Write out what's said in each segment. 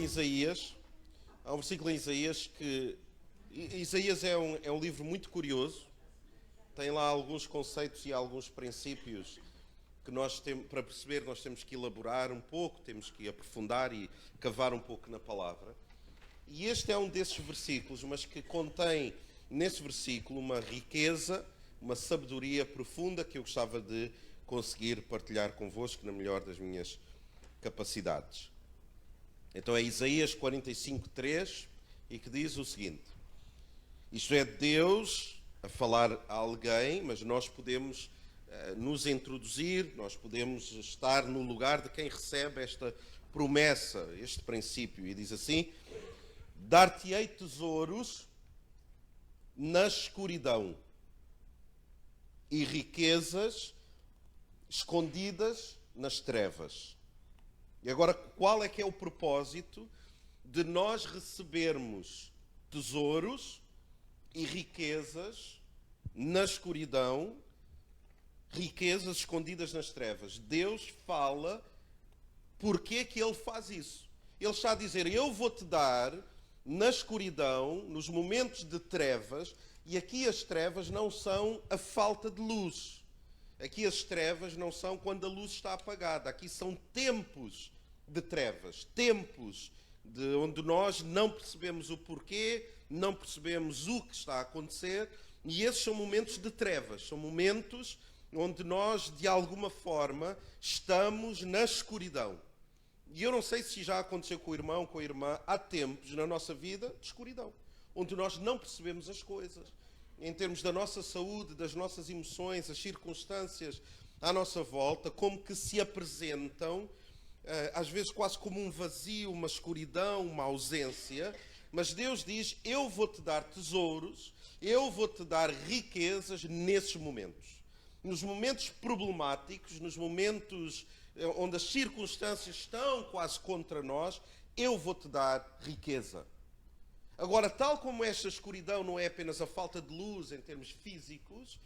em Isaías. Há um versículo em Isaías que... Isaías é um livro muito curioso. Tem lá alguns conceitos e alguns princípios que nós temos, para perceber, nós temos que elaborar um pouco, temos que aprofundar e cavar um pouco na palavra. E este é um desses versículos, mas que contém nesse versículo uma riqueza, uma sabedoria profunda que eu gostava de conseguir partilhar convosco na melhor das minhas capacidades. Então é Isaías 45:3 e que diz o seguinte: isto é Deus a falar a alguém, mas nós podemos nos introduzir, nós podemos estar no lugar de quem recebe esta promessa, este princípio. E diz assim: dar-te-ei tesouros na escuridão e riquezas escondidas nas trevas. E agora, qual é que é o propósito de nós recebermos tesouros e riquezas na escuridão, riquezas escondidas nas trevas? Deus fala porque é que Ele faz isso. Ele está a dizer: eu vou-te dar na escuridão, nos momentos de trevas, e aqui as trevas não são a falta de luz. Aqui as trevas não são quando a luz está apagada. Aqui são tempos de trevas, tempos de onde nós não percebemos o porquê, não percebemos o que está a acontecer, e esses são momentos de trevas, são momentos onde nós, de alguma forma, estamos na escuridão. E eu não sei se já aconteceu com o irmão, com a irmã, há tempos na nossa vida de escuridão, onde nós não percebemos as coisas, em termos da nossa saúde, das nossas emoções, as circunstâncias à nossa volta, como que se apresentam, às vezes quase como um vazio, uma escuridão, uma ausência. Mas Deus diz: eu vou-te dar tesouros, eu vou-te dar riquezas nesses momentos. Nos momentos problemáticos, nos momentos onde as circunstâncias estão quase contra nós, eu vou-te dar riqueza. Agora, tal como esta escuridão não é apenas a falta de luz em termos físicos,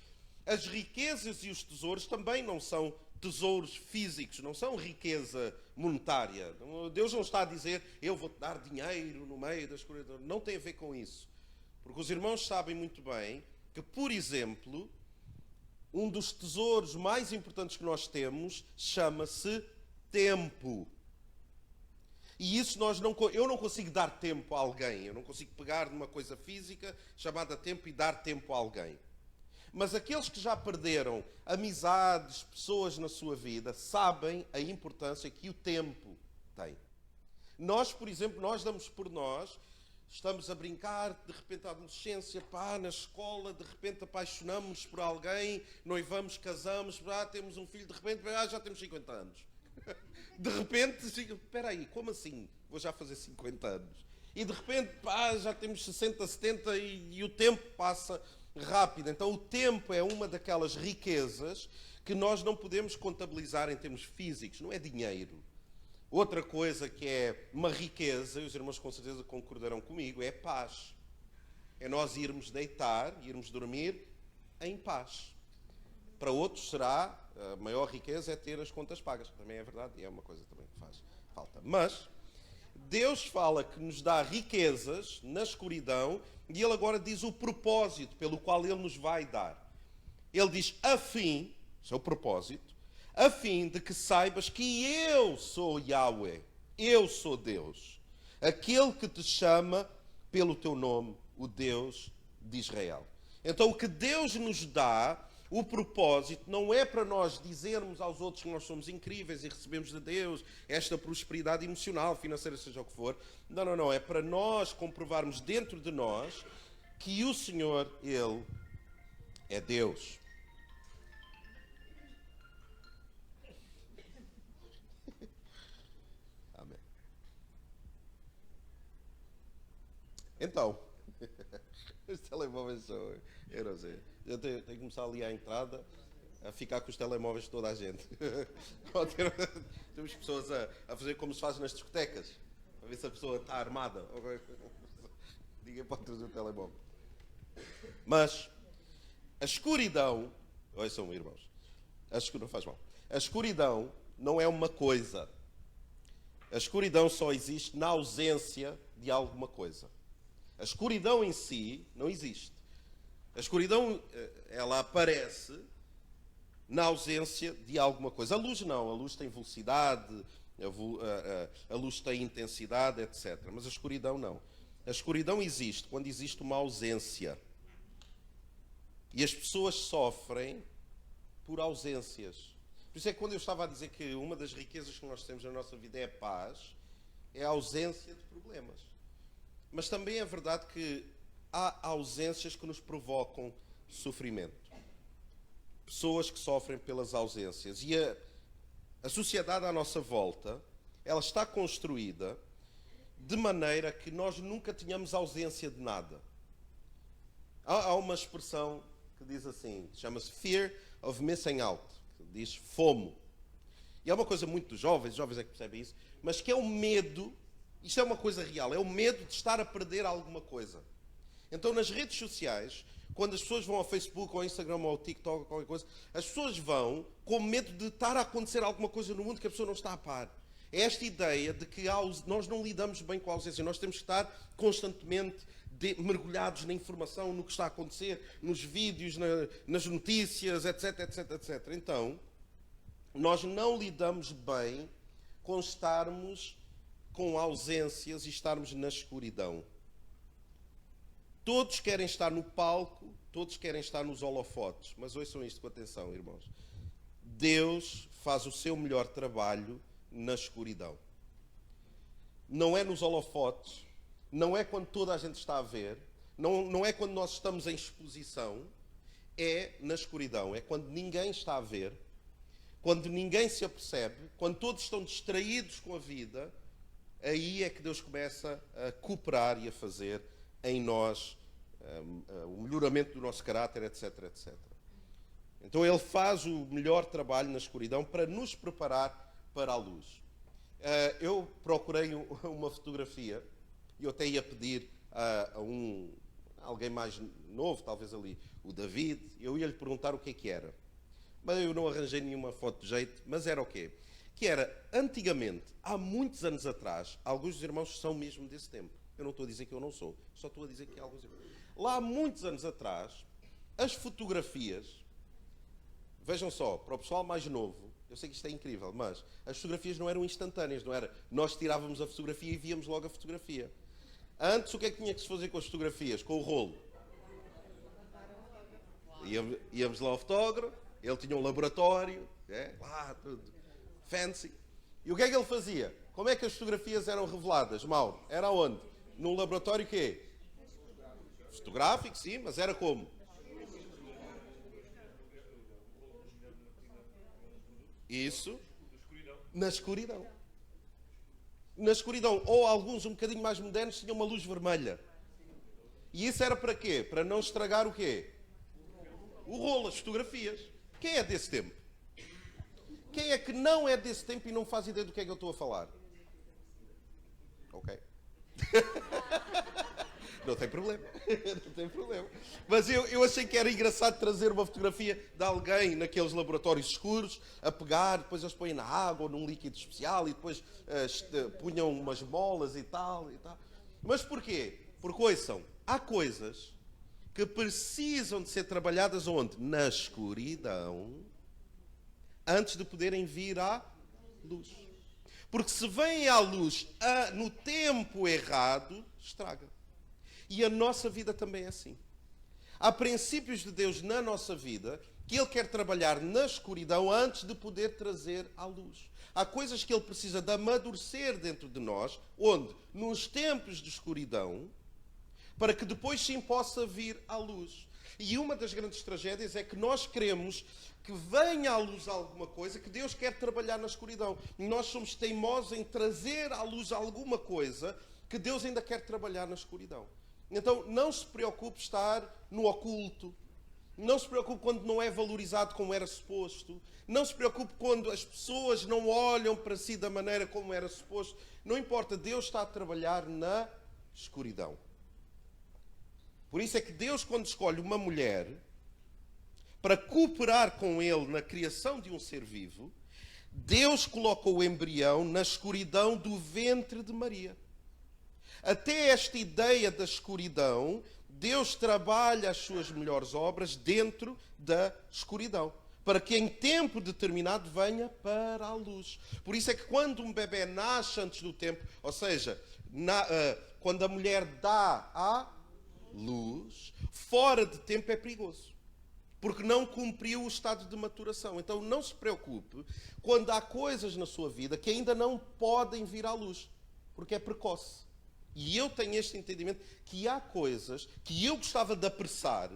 as riquezas e os tesouros também não são tesouros físicos, não são riqueza monetária. Deus não está a dizer: eu vou-te dar dinheiro no meio da escuridão. Não tem a ver com isso. Porque os irmãos sabem muito bem que, por exemplo, um dos tesouros mais importantes que nós temos chama-se tempo. E isso eu não consigo dar tempo a alguém. Eu não consigo pegar numa coisa física chamada tempo e dar tempo a alguém. Mas aqueles que já perderam amizades, pessoas na sua vida, sabem a importância que o tempo tem. Nós, por exemplo, nós damos por nós, estamos a brincar, de repente, a adolescência, na escola, de repente apaixonamos por alguém, noivamos, casamos, temos um filho, de repente, já temos 50 anos. De repente, espera aí, como assim? Vou já fazer 50 anos. E de repente, já temos 60, 70 e o tempo passa rápido. Então o tempo é uma daquelas riquezas que nós não podemos contabilizar em termos físicos, não é dinheiro. Outra coisa que é uma riqueza, e os irmãos com certeza concordarão comigo, é paz. É nós irmos deitar, irmos dormir em paz. Para outros será, a maior riqueza é ter as contas pagas. Também é verdade, e é uma coisa também que faz falta. Mas Deus fala que nos dá riquezas na escuridão, e Ele agora diz o propósito pelo qual Ele nos vai dar. Ele diz: a fim, isso é o propósito, a fim de que saibas que eu sou Yahweh, eu sou Deus, aquele que te chama pelo teu nome, o Deus de Israel. Então o que Deus nos dá, o propósito, não é para nós dizermos aos outros que nós somos incríveis e recebemos de Deus esta prosperidade emocional, financeira, seja o que for. Não. É para nós comprovarmos dentro de nós que o Senhor, Ele é Deus. Amém. Então, os telemóveis são... Eu não sei. Eu tenho que começar ali à entrada a ficar com os telemóveis de toda a gente. Temos pessoas a fazer como se faz nas discotecas, para ver se a pessoa está armada. Ninguém pode trazer o telemóvel. Mas a escuridão, ouçam, irmãos, não faz mal. A escuridão não é uma coisa. A escuridão só existe na ausência de alguma coisa. A escuridão em si não existe. A escuridão, ela aparece na ausência de alguma coisa. A luz não. A luz tem velocidade, a luz tem intensidade, etc. Mas a escuridão não. A escuridão existe quando existe uma ausência. E as pessoas sofrem por ausências. Por isso é que quando eu estava a dizer que uma das riquezas que nós temos na nossa vida é a paz, é a ausência de problemas. Mas também é verdade que há ausências que nos provocam sofrimento. Pessoas que sofrem pelas ausências. E a sociedade à nossa volta, ela está construída de maneira que nós nunca tenhamos ausência de nada. Há uma expressão que diz assim, chama-se Fear of Missing Out, que diz FOMO. E é uma coisa muito dos jovens, os jovens é que percebem isso, mas que é o medo, isto é uma coisa real, é o medo de estar a perder alguma coisa. Então nas redes sociais, quando as pessoas vão ao Facebook, ao Instagram, ou ao TikTok, ou qualquer coisa, as pessoas vão com medo de estar a acontecer alguma coisa no mundo que a pessoa não está a par. É esta ideia de que nós não lidamos bem com a ausência, nós temos que estar constantemente mergulhados na informação, no que está a acontecer, nos vídeos, nas notícias, etc, etc, etc. Então, nós não lidamos bem com estarmos com ausências e estarmos na escuridão. Todos querem estar no palco, todos querem estar nos holofotes, mas ouçam isto com atenção, irmãos. Deus faz o seu melhor trabalho na escuridão. Não é nos holofotes, não é quando toda a gente está a ver, não é quando nós estamos em exposição, é na escuridão, é quando ninguém está a ver, quando ninguém se apercebe, quando todos estão distraídos com a vida, aí é que Deus começa a cooperar e a fazer em nós o melhoramento do nosso caráter, etc, etc. Então Ele faz o melhor trabalho na escuridão para nos preparar para a luz. Eu procurei uma fotografia e eu até ia pedir a alguém mais novo, talvez ali o David, eu ia lhe perguntar o que era. Mas eu não arranjei nenhuma foto de jeito, mas era o quê? Que era, antigamente, há muitos anos atrás, alguns dos irmãos são mesmo desse tempo. Eu não estou a dizer que eu não sou, só estou a dizer que há alguns irmãos. Lá há muitos anos atrás, as fotografias, vejam só, para o pessoal mais novo, eu sei que isto é incrível, mas as fotografias não eram instantâneas, não era? Nós tirávamos a fotografia e víamos logo a fotografia. Antes, o que é que tinha que se fazer com as fotografias? Com o rolo. Íamos lá ao fotógrafo, ele tinha um laboratório, lá tudo fancy. E o que é que ele fazia? Como é que as fotografias eram reveladas, Mauro? Era onde? Num laboratório quê? Fotográfico, sim, mas era como? Isso. Na escuridão. Na escuridão. Ou alguns um bocadinho mais modernos tinham uma luz vermelha. E isso era para quê? Para não estragar o quê? O rolo, as fotografias. Quem é desse tempo? Quem é que não é desse tempo e não faz ideia do que é que eu estou a falar? Ok. Não tem problema. Não tem problema. Mas eu achei que era engraçado trazer uma fotografia de alguém naqueles laboratórios escuros, a pegar, depois eles põem na água ou num líquido especial e depois punham umas molas e tal. Mas porquê? Porque, ouçam, há coisas que precisam de ser trabalhadas onde? Na escuridão, antes de poderem vir à luz. Porque se vêm à luz no tempo errado, estraga. E a nossa vida também é assim. Há princípios de Deus na nossa vida que Ele quer trabalhar na escuridão antes de poder trazer à luz. Há coisas que Ele precisa de amadurecer dentro de nós, onde? Nos tempos de escuridão, para que depois sim possa vir à luz. E uma das grandes tragédias é que nós queremos que venha à luz alguma coisa que Deus quer trabalhar na escuridão. E nós somos teimosos em trazer à luz alguma coisa que Deus ainda quer trabalhar na escuridão. Então não se preocupe estar no oculto. Não se preocupe quando não é valorizado como era suposto. Não se preocupe quando as pessoas não olham para si da maneira como era suposto. Não importa, Deus está a trabalhar na escuridão. Por isso é que Deus, quando escolhe uma mulher para cooperar com Ele na criação de um ser vivo, Deus colocou o embrião na escuridão do ventre de Maria. Até esta ideia da escuridão, Deus trabalha as suas melhores obras dentro da escuridão, para que em tempo determinado venha para a luz. Por isso é que quando um bebê nasce antes do tempo, ou seja, quando a mulher dá à luz, fora de tempo é perigoso, porque não cumpriu o estado de maturação. Então não se preocupe quando há coisas na sua vida que ainda não podem vir à luz, porque é precoce. E eu tenho este entendimento que há coisas que eu gostava de apressar,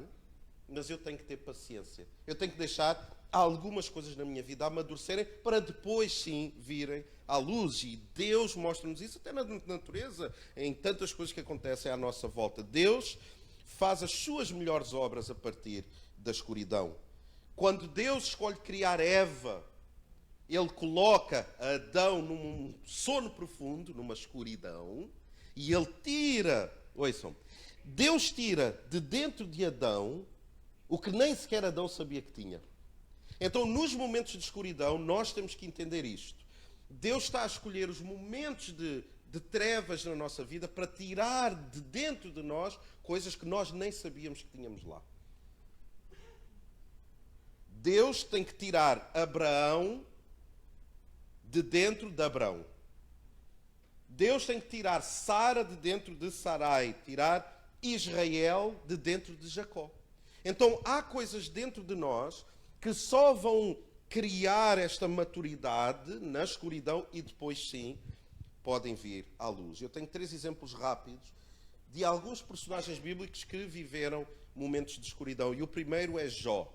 mas eu tenho que ter paciência. Eu tenho que deixar algumas coisas na minha vida amadurecerem para depois sim virem à luz. E Deus mostra-nos isso até na natureza, em tantas coisas que acontecem à nossa volta. Deus faz as suas melhores obras a partir da escuridão. Quando Deus escolhe criar Eva, Ele coloca Adão num sono profundo, numa escuridão, e Ele tira, ouçam, Deus tira de dentro de Adão o que nem sequer Adão sabia que tinha. Então, nos momentos de escuridão, nós temos que entender isto. Deus está a escolher os momentos de trevas na nossa vida para tirar de dentro de nós coisas que nós nem sabíamos que tínhamos lá. Deus tem que tirar Abraão de dentro de Abrão. Deus tem que tirar Sara de dentro de Sarai, tirar Israel de dentro de Jacó. Então há coisas dentro de nós que só vão criar esta maturidade na escuridão e depois sim podem vir à luz. Eu tenho 3 exemplos rápidos de alguns personagens bíblicos que viveram momentos de escuridão. E o primeiro é Jó.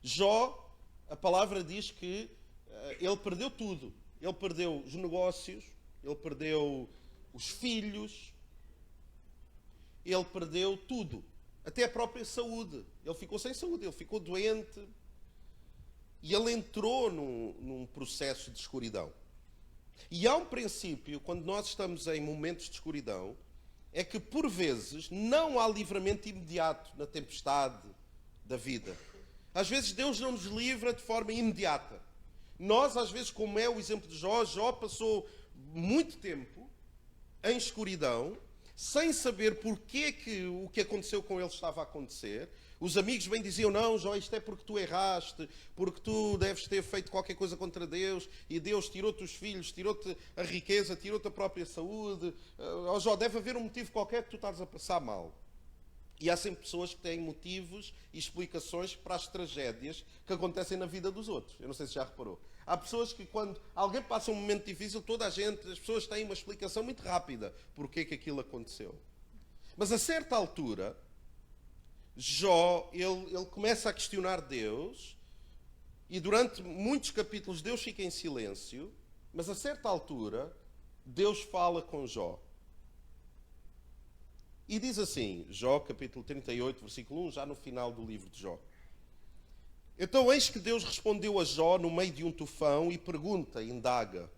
Jó, a palavra diz que ele perdeu tudo. Ele perdeu os negócios, ele perdeu os filhos, ele perdeu tudo. Até a própria saúde. Ele ficou sem saúde, ele ficou doente. E ele entrou num processo de escuridão. E há um princípio, quando nós estamos em momentos de escuridão, é que por vezes não há livramento imediato na tempestade da vida. Às vezes Deus não nos livra de forma imediata. Nós, às vezes, como é o exemplo de Jó, Jó passou muito tempo em escuridão, sem saber porquê que o que aconteceu com ele estava a acontecer. Os amigos bem diziam, não, Jó, isto é porque tu erraste, porque tu deves ter feito qualquer coisa contra Deus, e Deus tirou-te os filhos, tirou-te a riqueza, tirou-te a própria saúde. Jó, deve haver um motivo qualquer que tu estás a passar mal. E há sempre pessoas que têm motivos e explicações para as tragédias que acontecem na vida dos outros. Eu não sei se já reparou. Há pessoas que quando alguém passa um momento difícil, as pessoas têm uma explicação muito rápida porque que aquilo aconteceu. Mas a certa altura, Jó, ele começa a questionar Deus, e durante muitos capítulos Deus fica em silêncio, mas a certa altura Deus fala com Jó. E diz assim, Jó, capítulo 38, versículo 1, já no final do livro de Jó. Então eis que Deus respondeu a Jó no meio de um tufão e pergunta, indaga,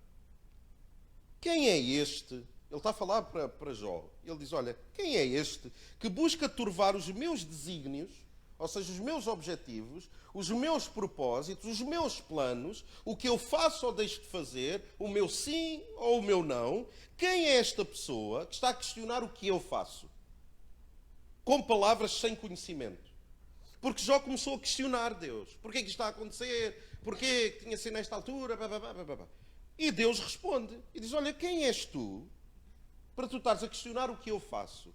quem é este? Ele está a falar para Jó. Ele diz, olha, quem é este que busca turvar os meus desígnios, ou seja, os meus objetivos, os meus propósitos, os meus planos, o que eu faço ou deixo de fazer, o meu sim ou o meu não? Quem é esta pessoa que está a questionar o que eu faço? Com palavras sem conhecimento. Porque Jó começou a questionar Deus. Porquê que isto está a acontecer? Porquê que tinha sido nesta altura? E Deus responde. E diz, olha, quem és tu para tu estares a questionar o que eu faço?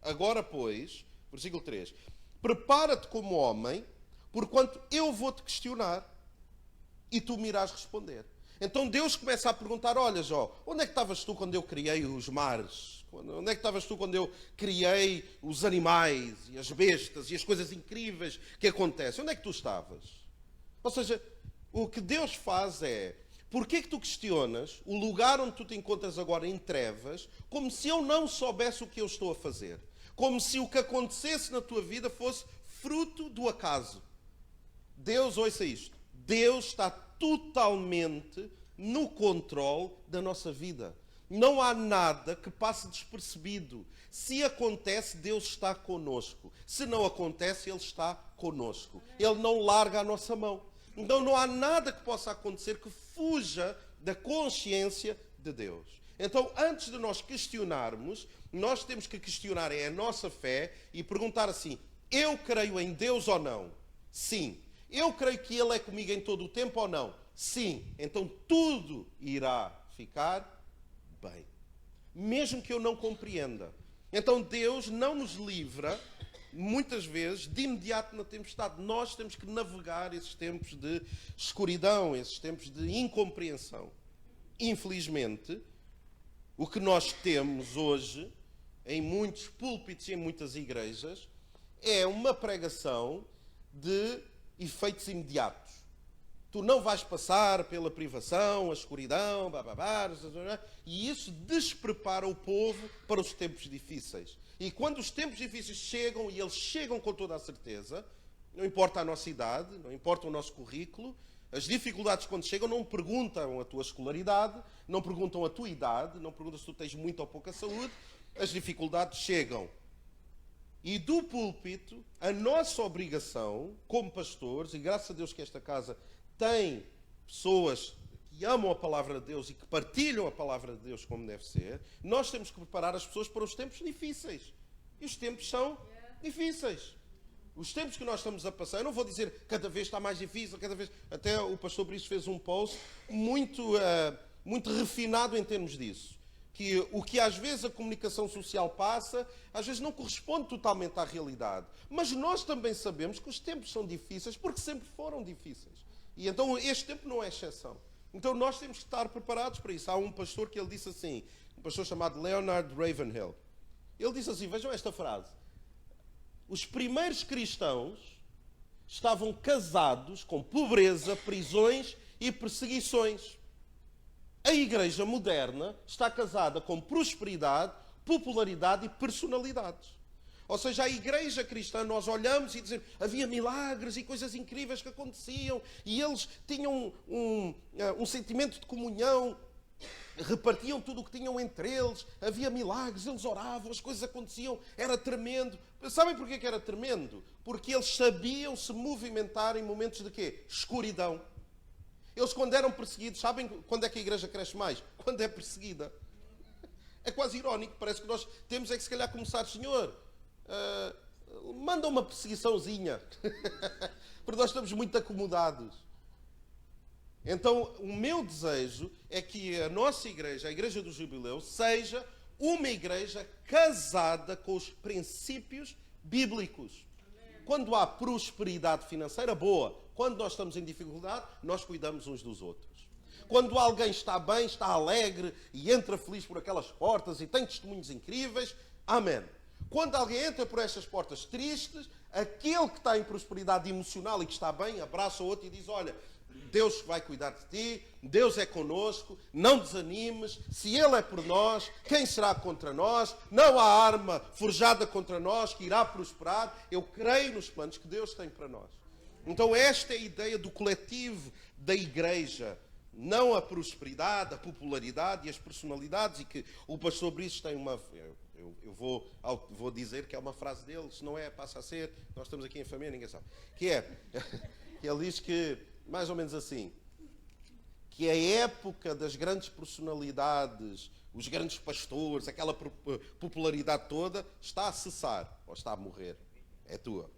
Agora, pois, versículo 3. Prepara-te como homem, porquanto eu vou-te questionar e tu me irás responder. Então Deus começa a perguntar, olha Jó, onde é que estavas tu quando eu criei os mares? Onde é que estavas tu quando eu criei os animais e as bestas e as coisas incríveis que acontecem? Onde é que tu estavas? Ou seja, o que Deus faz é, porquê é que tu questionas o lugar onde tu te encontras agora em trevas, como se eu não soubesse o que eu estou a fazer? Como se o que acontecesse na tua vida fosse fruto do acaso. Deus, ouça isto, Deus está totalmente no controle da nossa vida. Não há nada que passe despercebido. Se acontece, Deus está conosco. Se não acontece, Ele está conosco. Ele não larga a nossa mão. Então não há nada que possa acontecer que fuja da consciência de Deus. Então, antes de nós questionarmos, nós temos que questionar a nossa fé e perguntar assim: eu creio em Deus ou não? Sim. Eu creio que Ele é comigo em todo o tempo ou não? Sim. Então tudo irá ficar bem. Mesmo que eu não compreenda. Então Deus não nos livra, muitas vezes, de imediato na tempestade. Nós temos que navegar esses tempos de escuridão, esses tempos de incompreensão. Infelizmente, o que nós temos hoje, em muitos púlpitos e em muitas igrejas, é uma pregação de efeitos imediatos. Tu não vais passar pela privação, a escuridão, e isso desprepara o povo para os tempos difíceis. E quando os tempos difíceis chegam, e eles chegam com toda a certeza, não importa a nossa idade, não importa o nosso currículo, as dificuldades quando chegam não perguntam a tua escolaridade, não perguntam a tua idade, não perguntam se tu tens muita ou pouca saúde, as dificuldades chegam. E do púlpito, a nossa obrigação, como pastores, e graças a Deus que esta casa tem pessoas que amam a palavra de Deus e que partilham a palavra de Deus como deve ser, nós temos que preparar as pessoas para os tempos difíceis. E os tempos são difíceis. Os tempos que nós estamos a passar, eu não vou dizer cada vez está mais difícil, cada vez... Até o pastor Brice fez um post muito refinado em termos disso. Que o que às vezes a comunicação social passa, às vezes não corresponde totalmente à realidade. Mas nós também sabemos que os tempos são difíceis porque sempre foram difíceis. E então este tempo não é exceção. Então nós temos que estar preparados para isso. Há um pastor que ele disse assim, um pastor chamado Leonard Ravenhill. Ele disse assim, vejam esta frase. Os primeiros cristãos estavam casados com pobreza, prisões e perseguições. A igreja moderna está casada com prosperidade, popularidade e personalidades. Ou seja, a igreja cristã, nós olhamos e dizemos, havia milagres e coisas incríveis que aconteciam, e eles tinham um sentimento de comunhão, repartiam tudo o que tinham entre eles, havia milagres, eles oravam, as coisas aconteciam, era tremendo. Sabem porquê que era tremendo? Porque eles sabiam se movimentar em momentos de quê? Escuridão. Eles, quando eram perseguidos, sabem quando é que a igreja cresce mais? Quando é perseguida. É quase irónico, parece que nós temos é que se calhar começar, Senhor, manda uma perseguiçãozinha, porque nós estamos muito acomodados. Então, o meu desejo é que a nossa igreja, a Igreja do Jubileu, seja uma igreja casada com os princípios bíblicos. Quando há prosperidade financeira, boa. Quando nós estamos em dificuldade, nós cuidamos uns dos outros. Quando alguém está bem, está alegre e entra feliz por aquelas portas e tem testemunhos incríveis, amém. Quando alguém entra por estas portas tristes, aquele que está em prosperidade emocional e que está bem, abraça o outro e diz, olha, Deus vai cuidar de ti, Deus é connosco, não desanimes, se Ele é por nós, quem será contra nós? Não há arma forjada contra nós que irá prosperar, eu creio nos planos que Deus tem para nós. Então esta é a ideia do coletivo da igreja, não a prosperidade, a popularidade e as personalidades, e que o pastor Brice tem uma... Eu vou dizer que é uma frase dele, se não é, passa a ser, nós estamos aqui em família, ninguém sabe. Que ele diz que, mais ou menos assim, que a época das grandes personalidades, os grandes pastores, aquela popularidade toda, está a cessar, ou está a morrer. É tua.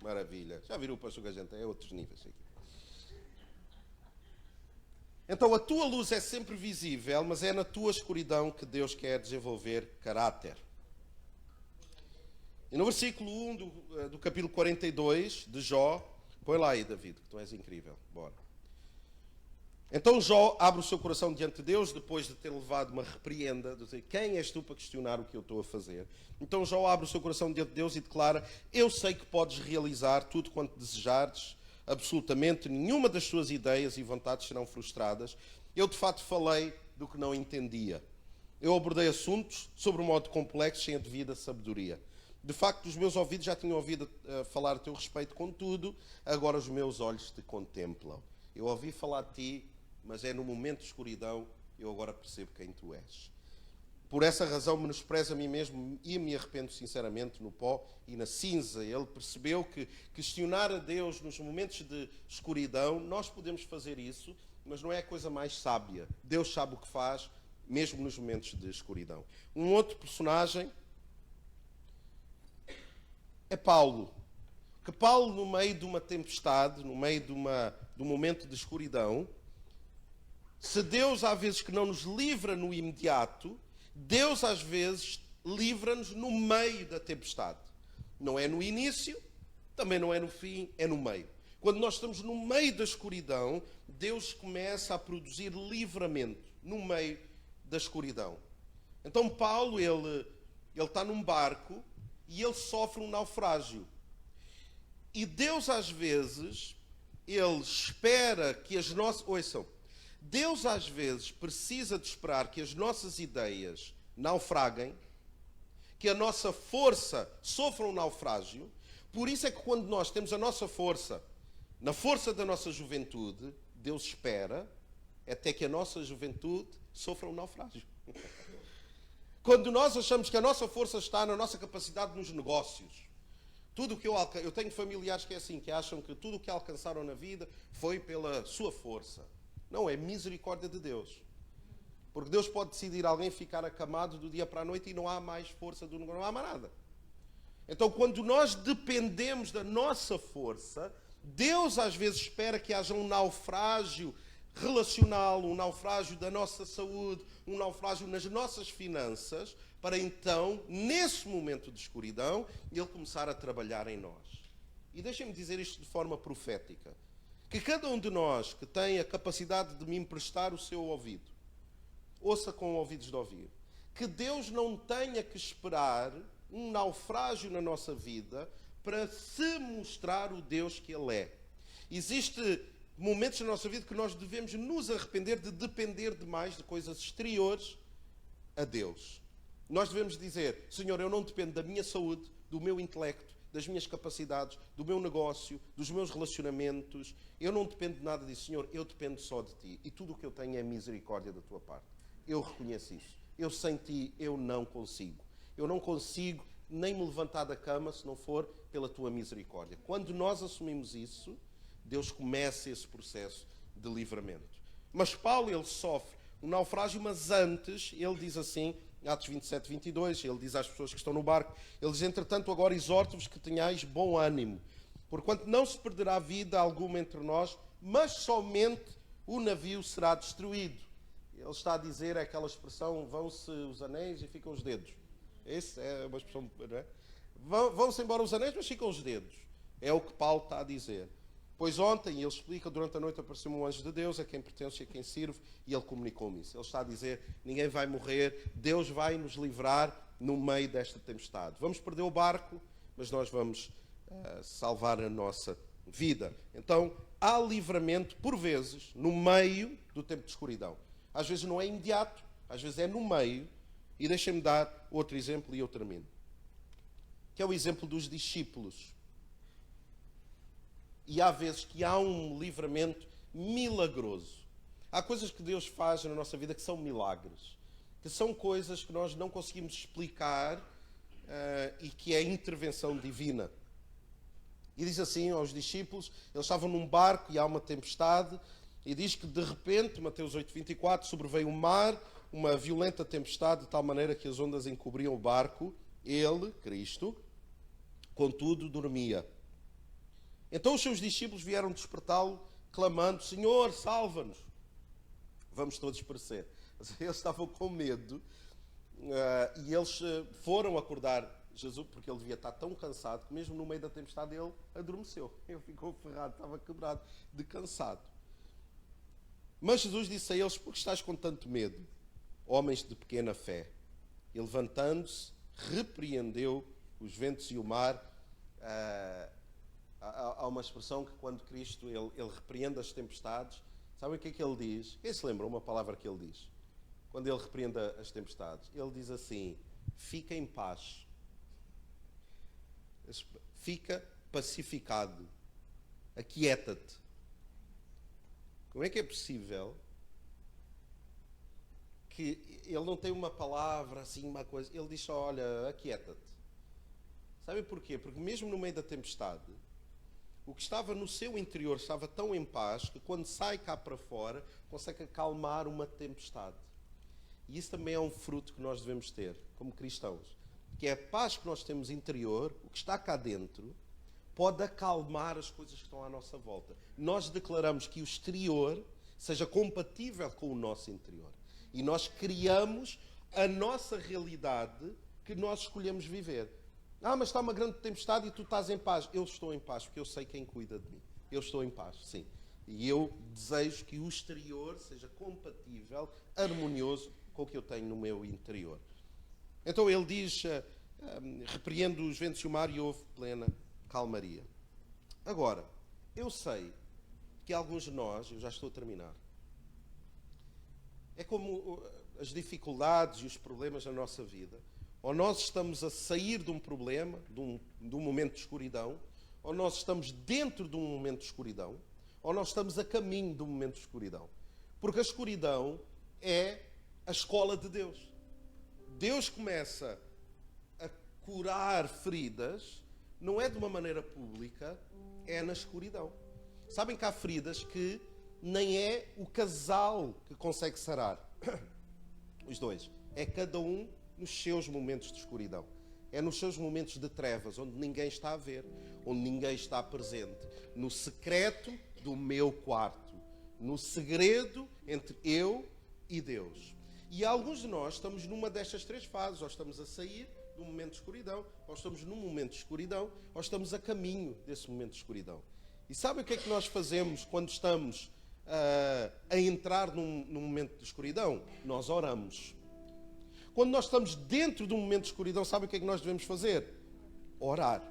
Maravilha. Já viram o pastor que a gente tem? É outros níveis aqui. Então a tua luz é sempre visível, mas é na tua escuridão que Deus quer desenvolver caráter. E no versículo 1 do capítulo 42 de Jó, põe lá aí, David, que tu és incrível. Bora. Então Jó abre o seu coração diante de Deus, depois de ter levado uma repreenda, de dizer, quem és tu para questionar o que eu estou a fazer? Então Jó abre o seu coração diante de Deus e declara, eu sei que podes realizar tudo quanto desejares, absolutamente nenhuma das suas ideias e vontades serão frustradas. Eu de facto falei do que não entendia. Eu abordei assuntos sobre um modo complexo sem a devida sabedoria. De facto, os meus ouvidos já tinham ouvido falar a teu respeito, contudo, agora os meus olhos te contemplam. Eu ouvi falar de ti, mas é no momento de escuridão, eu agora percebo quem tu és. Por essa razão menosprezo a mim mesmo e me arrependo sinceramente no pó e na cinza. Ele percebeu que questionar a Deus nos momentos de escuridão, nós podemos fazer isso, mas não é a coisa mais sábia. Deus sabe o que faz, mesmo nos momentos de escuridão. Um outro personagem é Paulo. Que Paulo, no meio de uma tempestade, no meio de um momento de escuridão, se Deus há vezes que não nos livra no imediato, Deus às vezes livra-nos no meio da tempestade. Não é no início, também não é no fim, é no meio. Quando nós estamos no meio da escuridão, Deus começa a produzir livramento no meio da escuridão. Então Paulo, ele está num barco e ele sofre um naufrágio. E Deus às vezes, ele espera que as nossas... Ouçam, Deus às vezes precisa de esperar que as nossas ideias naufraguem, que a nossa força sofra um naufrágio. Por isso é que quando nós temos a nossa força, na força da nossa juventude, Deus espera até que a nossa juventude sofra um naufrágio. Quando nós achamos que a nossa força está na nossa capacidade nos negócios, tudo que eu tenho familiares que é assim, que acham que tudo o que alcançaram na vida foi pela sua força. Não, é misericórdia de Deus. Porque Deus pode decidir alguém ficar acamado do dia para a noite e não há mais força do negócio, não há mais nada. Então, quando nós dependemos da nossa força, Deus às vezes espera que haja um naufrágio relacional, um naufrágio da nossa saúde, um naufrágio nas nossas finanças, para então, nesse momento de escuridão, Ele começar a trabalhar em nós. E deixem-me dizer isto de forma profética. Que cada um de nós que tem a capacidade de me emprestar o seu ouvido, ouça com ouvidos de ouvir. Que Deus não tenha que esperar um naufrágio na nossa vida para se mostrar o Deus que Ele é. Existem momentos na nossa vida que nós devemos nos arrepender de depender demais de coisas exteriores a Deus. Nós devemos dizer, Senhor, eu não dependo da minha saúde, do meu intelecto, das minhas capacidades, do meu negócio, dos meus relacionamentos. Eu não dependo de nada disso, Senhor, eu dependo só de Ti. E tudo o que eu tenho é misericórdia da Tua parte. Eu reconheço isso. Eu sem Ti, eu não consigo. Eu não consigo nem me levantar da cama se não for pela Tua misericórdia. Quando nós assumimos isso, Deus começa esse processo de livramento. Mas Paulo, ele sofre um naufrágio, mas antes, ele diz assim, Atos 27, 22, ele diz às pessoas que estão no barco, ele diz, entretanto, agora exorto-vos que tenhais bom ânimo, porquanto não se perderá vida alguma entre nós, mas somente o navio será destruído. Ele está a dizer aquela expressão, vão-se os anéis e ficam os dedos. Essa é uma expressão, não é? Vão-se embora os anéis, mas ficam os dedos. É o que Paulo está a dizer. Pois ontem, ele explica, durante a noite apareceu-me um anjo de Deus, a quem pertence e a quem sirvo, e ele comunicou-me isso. Ele está a dizer, ninguém vai morrer, Deus vai nos livrar no meio desta tempestade. Vamos perder o barco, mas nós vamos salvar a nossa vida. Então, há livramento, por vezes, no meio do tempo de escuridão. Às vezes não é imediato, às vezes é no meio. E deixem-me dar outro exemplo e eu termino. Que é o exemplo dos discípulos. E há vezes que há um livramento milagroso. Há coisas que Deus faz na nossa vida que são milagres. Que são coisas que nós não conseguimos explicar e que é intervenção divina. E diz assim aos discípulos, eles estavam num barco e há uma tempestade, e diz que de repente, Mateus 8:24, sobreveio o mar, uma violenta tempestade, de tal maneira que as ondas encobriam o barco. Ele, Cristo, contudo, dormia. Então os seus discípulos vieram despertá-lo, clamando, Senhor, salva-nos. Vamos todos perecer. Eles estavam com medo e eles foram acordar Jesus, porque ele devia estar tão cansado que mesmo no meio da tempestade ele adormeceu. Ele ficou ferrado, estava quebrado de cansado. Mas Jesus disse a eles, por que estás com tanto medo, homens de pequena fé? E levantando-se, repreendeu os ventos e o mar. Há uma expressão que quando Cristo ele repreende as tempestades, sabem o que é que ele diz? Quem se lembra uma palavra que ele diz? Quando ele repreende as tempestades, ele diz assim, fica em paz. Fica pacificado. Aquieta-te. Como é que é possível que ele não tem uma palavra, assim, uma coisa. Ele diz só, olha, aquieta-te. Sabem porquê? Porque mesmo no meio da tempestade, o que estava no seu interior estava tão em paz que quando sai cá para fora, consegue acalmar uma tempestade. E isso também é um fruto que nós devemos ter como cristãos. Que é a paz que nós temos interior, o que está cá dentro, pode acalmar as coisas que estão à nossa volta. Nós declaramos que o exterior seja compatível com o nosso interior. E nós criamos a nossa realidade que nós escolhemos viver. Ah, mas está uma grande tempestade e tu estás em paz. Eu estou em paz porque eu sei quem cuida de mim. Eu estou em paz, sim. E eu desejo que o exterior seja compatível, harmonioso com o que eu tenho no meu interior. Então ele diz, repreende os ventos e o mar e houve plena calmaria. Agora, eu sei que alguns de nós, eu já estou a terminar, é como as dificuldades e os problemas na nossa vida. Ou nós estamos a sair de um problema, de um momento de escuridão, ou nós estamos dentro de um momento de escuridão, ou nós estamos a caminho de um momento de escuridão. Porque a escuridão é a escola de Deus. Deus começa a curar feridas, não é de uma maneira pública, é na escuridão. Sabem que há feridas que nem é o casal que consegue sarar. Os dois. É cada um nos seus momentos de escuridão. É nos seus momentos de trevas, onde ninguém está a ver, onde ninguém está presente. No secreto do meu quarto. No segredo entre eu e Deus. E alguns de nós estamos numa destas três fases. Ou estamos a sair do momento de escuridão, ou estamos num momento de escuridão, ou estamos a caminho desse momento de escuridão. E sabem o que é que nós fazemos quando estamos a entrar num momento de escuridão? Nós oramos. Quando nós estamos dentro de um momento de escuridão, sabem o que é que nós devemos fazer? Orar.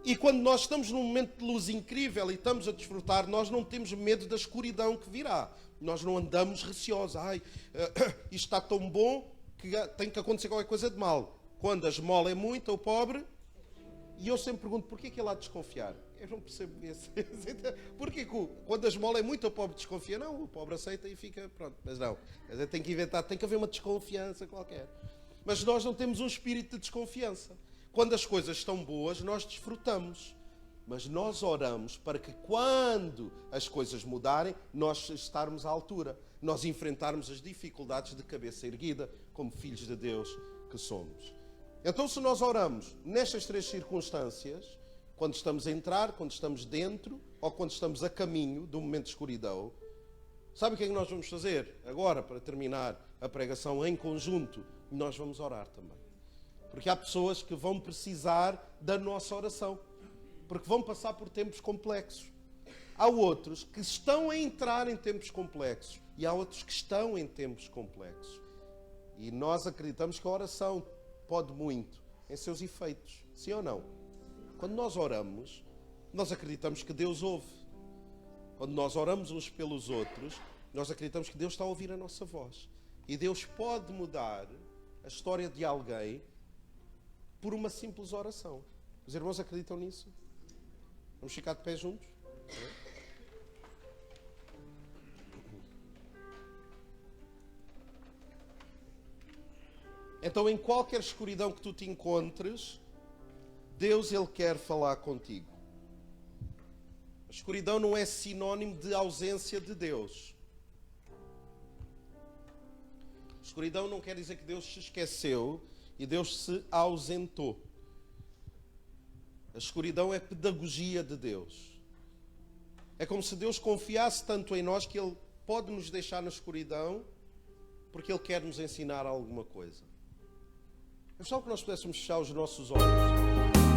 E quando nós estamos num momento de luz incrível e estamos a desfrutar, nós não temos medo da escuridão que virá. Nós não andamos receosos. Isto está tão bom que tem que acontecer qualquer coisa de mal. Quando a esmola é muita, o pobre... E eu sempre pergunto, porquê que ele há de desconfiar? Eu não percebo isso. Porquê que quando a esmola é muito, o pobre desconfia? Não, o pobre aceita e fica, pronto. Mas não, quer dizer, tem que inventar, tem que haver uma desconfiança qualquer. Mas nós não temos um espírito de desconfiança. Quando as coisas estão boas, nós desfrutamos. Mas nós oramos para que quando as coisas mudarem, nós estarmos à altura. Nós enfrentarmos as dificuldades de cabeça erguida, como filhos de Deus que somos. Então, se nós oramos nestas três circunstâncias, quando estamos a entrar, quando estamos dentro, ou quando estamos a caminho de um momento de escuridão, sabe o que é que nós vamos fazer? Agora, para terminar a pregação em conjunto, nós vamos orar também. Porque há pessoas que vão precisar da nossa oração, porque vão passar por tempos complexos. Há outros que estão a entrar em tempos complexos e há outros que estão em tempos complexos. E nós acreditamos que a oração pode muito em seus efeitos, sim ou não? Quando nós oramos, nós acreditamos que Deus ouve. Quando nós oramos uns pelos outros, nós acreditamos que Deus está a ouvir a nossa voz. E Deus pode mudar a história de alguém por uma simples oração. Os irmãos acreditam nisso? Vamos ficar de pé juntos? Então, em qualquer escuridão que tu te encontres, Deus, Ele quer falar contigo. A escuridão não é sinónimo de ausência de Deus. A escuridão não quer dizer que Deus se esqueceu e Deus se ausentou. A escuridão é pedagogia de Deus. É como se Deus confiasse tanto em nós que Ele pode nos deixar na escuridão porque Ele quer nos ensinar alguma coisa. Eu gostava que nós pudéssemos fechar os nossos olhos.